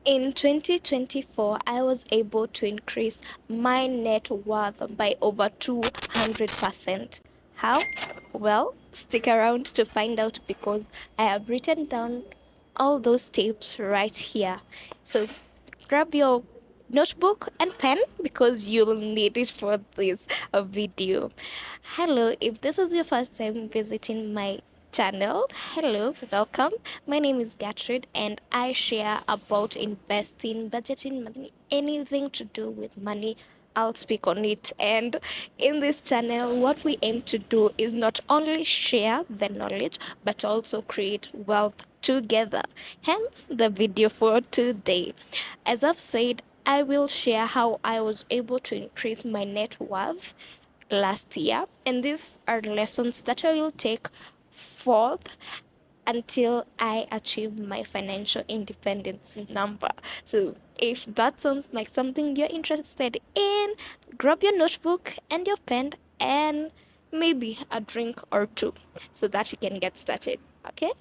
In 2024, I was able to increase my net worth by over 200%. How? Well, stick around to find out because I have written down all those tips right here. So grab your notebook and pen because you'll need it for this video. Hello, if this is your first time visiting my channel, hello, welcome. My name is Gertrude and I share about investing, budgeting, money, anything to do with money. I'll speak on it. And in this channel, what we aim to do is not only share the knowledge but also create wealth together. Hence the video for today. As I've said, I will share how I was able to increase my net worth last year, and these are lessons that I will take forth until I achieve my financial independence number. So, if that sounds like something you're interested in, grab your notebook and your pen and maybe a drink or two so that you can get started. Okay?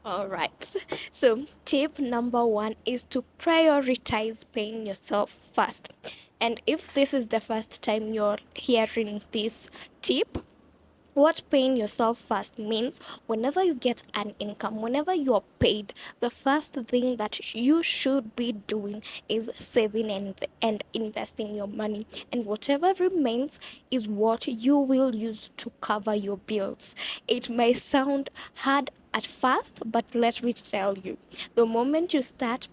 All right. So, tip number one is to prioritize paying yourself first. And if this is the first time you're hearing this tip, what paying yourself first means whenever you get an income, whenever you're paid, the first thing that you should be doing is saving and investing your money. And whatever remains is what you will use to cover your bills. It may sound hard at first, but let me tell you, the moment you start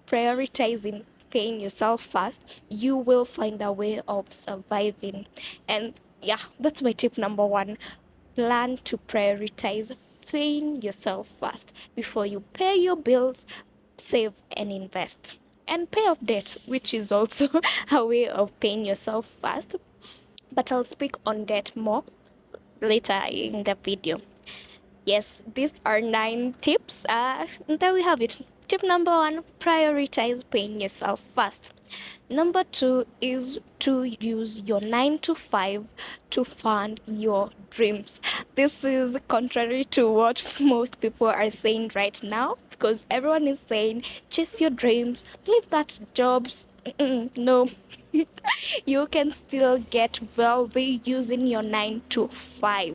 prioritizing paying yourself first, you will find a way of surviving. And yeah, that's my tip number one. Learn to prioritize paying yourself first before you pay your bills, save and invest. And pay off debt, which is also a way of paying yourself first. But I'll speak on debt more later in the video. Yes, these are 9 tips. There we have it. Tip number one, prioritize paying yourself first. Number two is to use your 9 to 5 to fund your dreams. This is contrary to what most people are saying right now because everyone is saying chase your dreams, leave that jobs. No, you can still get wealthy using your 9 to 5.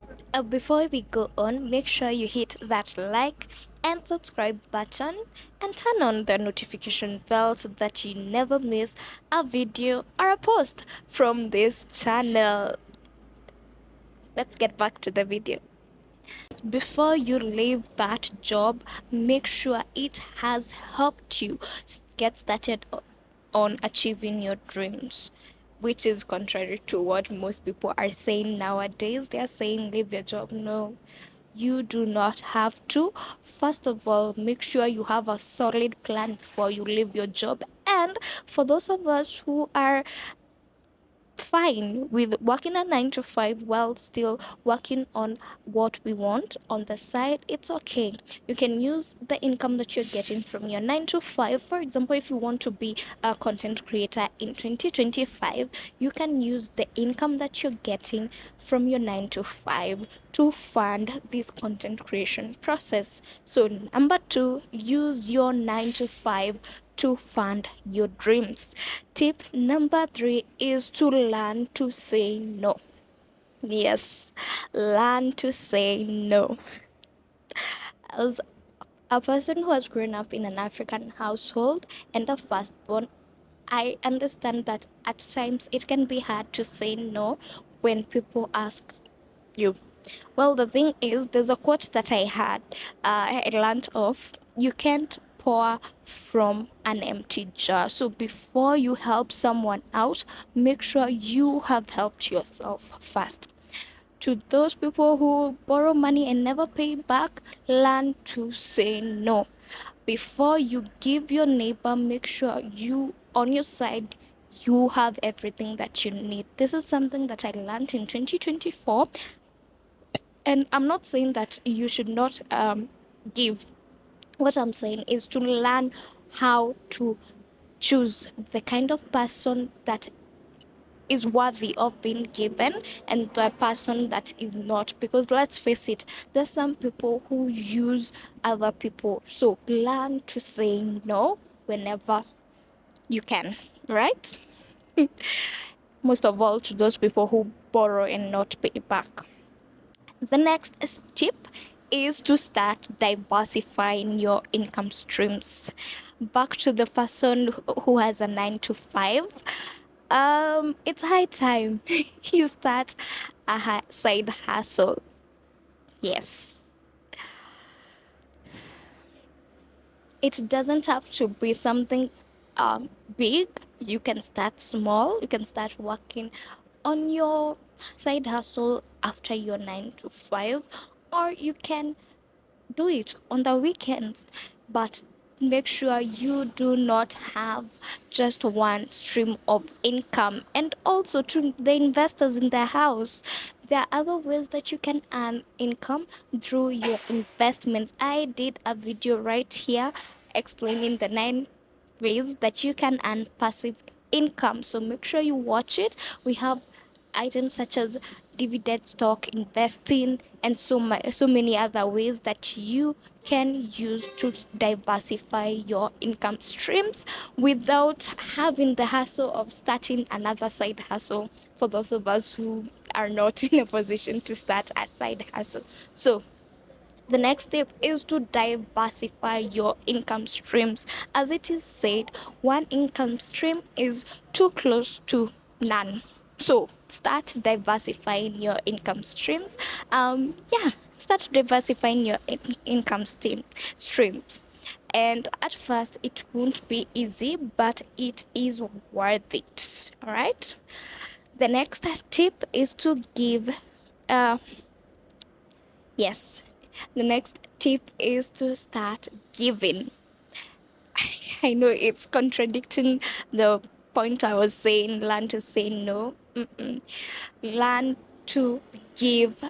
Before we go on, make sure you hit that like and subscribe button and turn on the notification bell so that you never miss a video or a post from this channel. Let's get back to the video. Before you leave that job, make sure it has helped you get started on achieving your dreams, which is contrary to what most people are saying nowadays. They are saying leave your job. No, you do not have to. First of all, make sure you have a solid plan before you leave your job. And for those of us who are fine with working a 9 to 5 while still working on what we want on the side, it's okay. You can use the income that you're getting from your 9 to 5. For example, if you want to be a content creator in 2025, you can use the income that you're getting from your 9 to 5 to fund this content creation process. So number two, use your 9 to 5 to fund your dreams. Tip number three is to learn to say no. Yes, learn to say no. As a person who has grown up in an African household and a firstborn, I understand that at times it can be hard to say no when people ask you. Well, the thing is, there's a quote that I learned of. You can't pour from an empty jar. So before you help someone out, make sure you have helped yourself first. To those people who borrow money and never pay back, learn to say no. Before you give your neighbor, make sure you, on your side, you have everything that you need. This is something that I learned in 2024. And I'm not saying that you should not give. What I'm saying is to learn how to choose the kind of person that is worthy of being given and the person that is not. Because let's face it, there's some people who use other people. So learn to say no whenever you can, right? Most of all to those people who borrow and not pay back. The next tip is to start diversifying your income streams. Back to the person who has a 9 to 5. It's high time you start a side hustle. Yes, it doesn't have to be something big. You can start small. You can start working on your side hustle after your 9 to 5, or you can do it on the weekends, but make sure you do not have just one stream of income. And also to the investors in the house, there are other ways that you can earn income through your investments. I did a video right here explaining the 9 ways that you can earn passive income, so make sure you watch it. We have items such as dividend stock investing and so many other ways that you can use to diversify your income streams without having the hassle of starting another side hustle, for those of us who are not in a position to start a side hustle. So the next step is to diversify your income streams. As it is said, one income stream is too close to none. So start diversifying your income streams. Start diversifying your income streams. And at first, it won't be easy, but it is worth it. All right. The next tip is to give uh, Yes. The next tip is to start giving. I know it's contradicting the point I was saying, learn to say no. Learn to give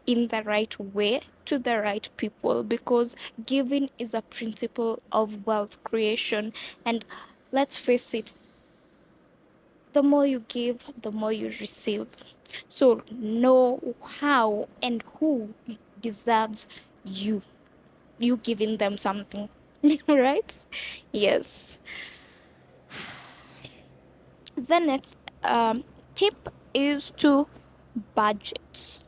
in the right way to the right people, because giving is a principle of wealth creation. And let's face it, the more you give, the more you receive. So know how and who deserves you giving them something. Right? Yes. The next tip is to budget.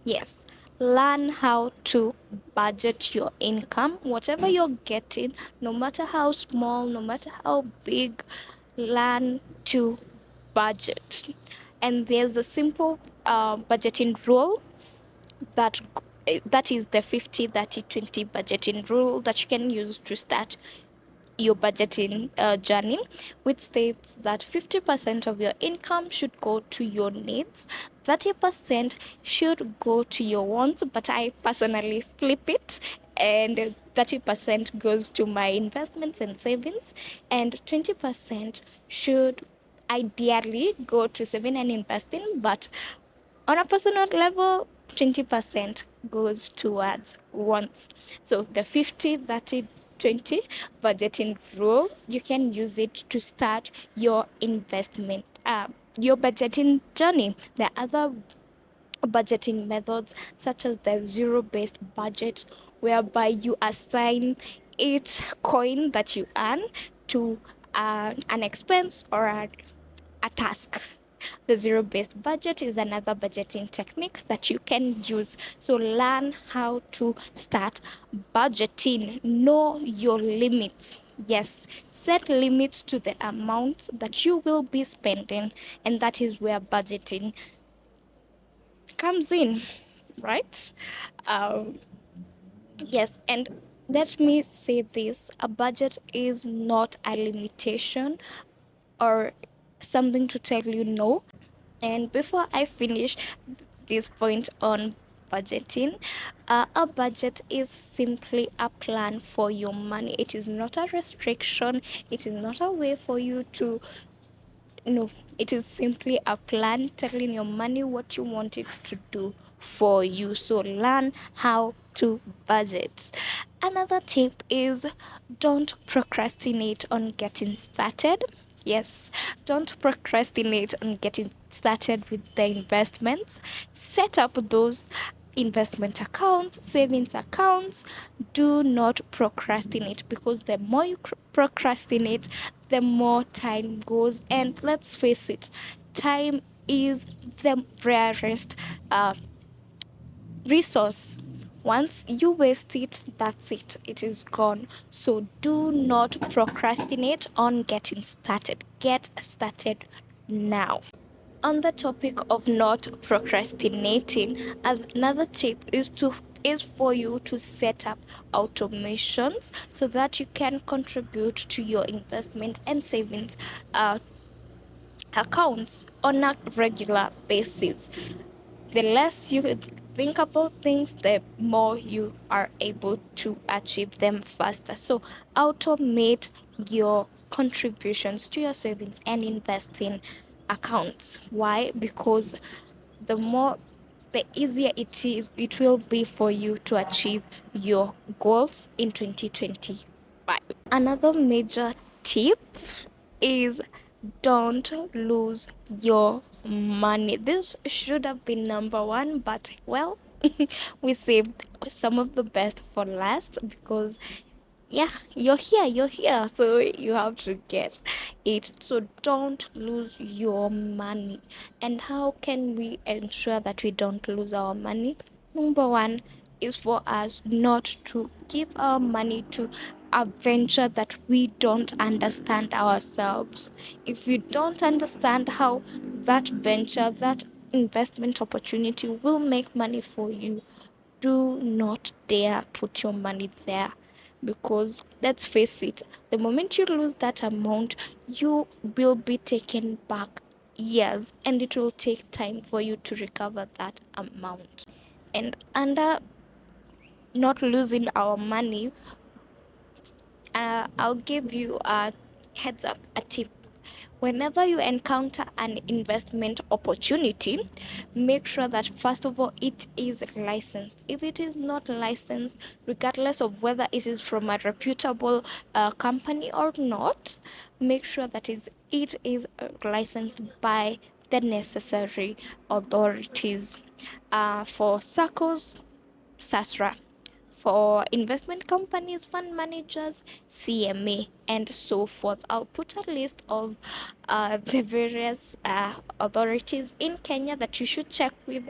Yes, learn how to budget your income, whatever you're getting, no matter how small, no matter how big. Learn to budget. And there's a simple budgeting rule that that is the 50-30-20 budgeting rule that you can use to start your budgeting journey, which states that 50% of your income should go to your needs, 30% should go to your wants, but I personally flip it, and 30% goes to my investments and savings, and 20% should ideally go to saving and investing, but on a personal level, 20% goes towards wants. So the 50-30-20 budgeting rule, you can use it to start your investment, your budgeting journey. There are other budgeting methods such as the zero-based budget, whereby you assign each coin that you earn to an expense or a task. The zero based budget is another budgeting technique that you can use. So learn how to start budgeting. Know your limits. Yes, set limits to the amount that you will be spending, and that is where budgeting comes in, right? Um, yes, and let me say this, a budget is not a limitation or something to tell you no. And before I finish this point on budgeting, a budget is simply a plan for your money. It is not a restriction, it is not a way for you to. No, it is simply a plan telling your money what you want it to do for you. So learn how to budget. Another tip is don't procrastinate on getting started. Yes, don't procrastinate on getting started with the investments. Set up those investment accounts, savings accounts. Do not procrastinate, because the more you procrastinate, the more time goes. And let's face it, time is the rarest resource. Once you waste it, that's it. It is gone. So do not procrastinate on getting started. Get started now. On the topic of not procrastinating, another tip is for you to set up automations so that you can contribute to your investment and savings accounts on a regular basis. The less you think about things, the more you are able to achieve them faster. So automate your contributions to your savings and investing accounts. Why? Because the more the easier it will be for you to achieve your goals in 2025. Another major tip is don't lose your money. This should have been number one, but well, we saved some of the best for last, because yeah, you're here, so you have to get it. So don't lose your money. And how can we ensure that we don't lose our money? Number one is for us not to give our money to a venture that we don't understand ourselves. If you don't understand how that venture, that investment opportunity will make money for you, do not dare put your money there, because let's face it, the moment you lose that amount, you will be taken back years, and it will take time for you to recover that amount. And under not losing our money, I'll give you a heads up, a tip. Whenever you encounter an investment opportunity, make sure that first of all it is licensed. If it is not licensed, regardless of whether it is from a reputable company or not, make sure that it is licensed by the necessary authorities. For SACCOs, SASRA. For investment companies, fund managers, CMA, and so forth. I'll put a list of the various authorities in Kenya that you should check with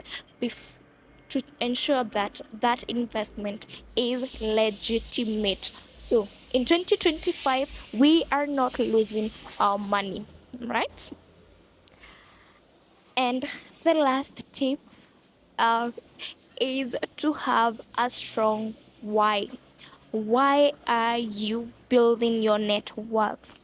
to ensure that that investment is legitimate. So in 2025, we are not losing our money, right? And the last tip uh, is to have a strong why. Why are you building your net worth?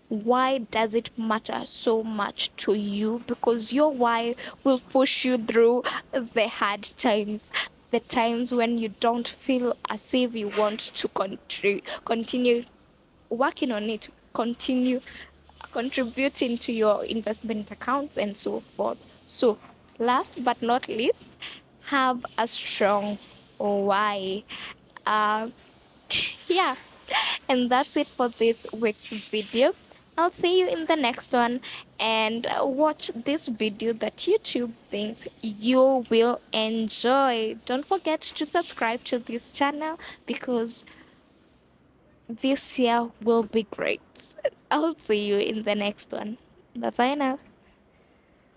Why does it matter so much to you? Because your why will push you through the hard times, the times when you don't feel as if you want to continue working on it, continue contributing to your investment accounts and so forth. So, last but not least, have a strong why. Uh, yeah, and that's it for this week's video. I'll see you in the next one, and watch this video that YouTube thinks you will enjoy. Don't forget to subscribe to this channel, because this year will be great. I'll see you in the next one. Bye bye now.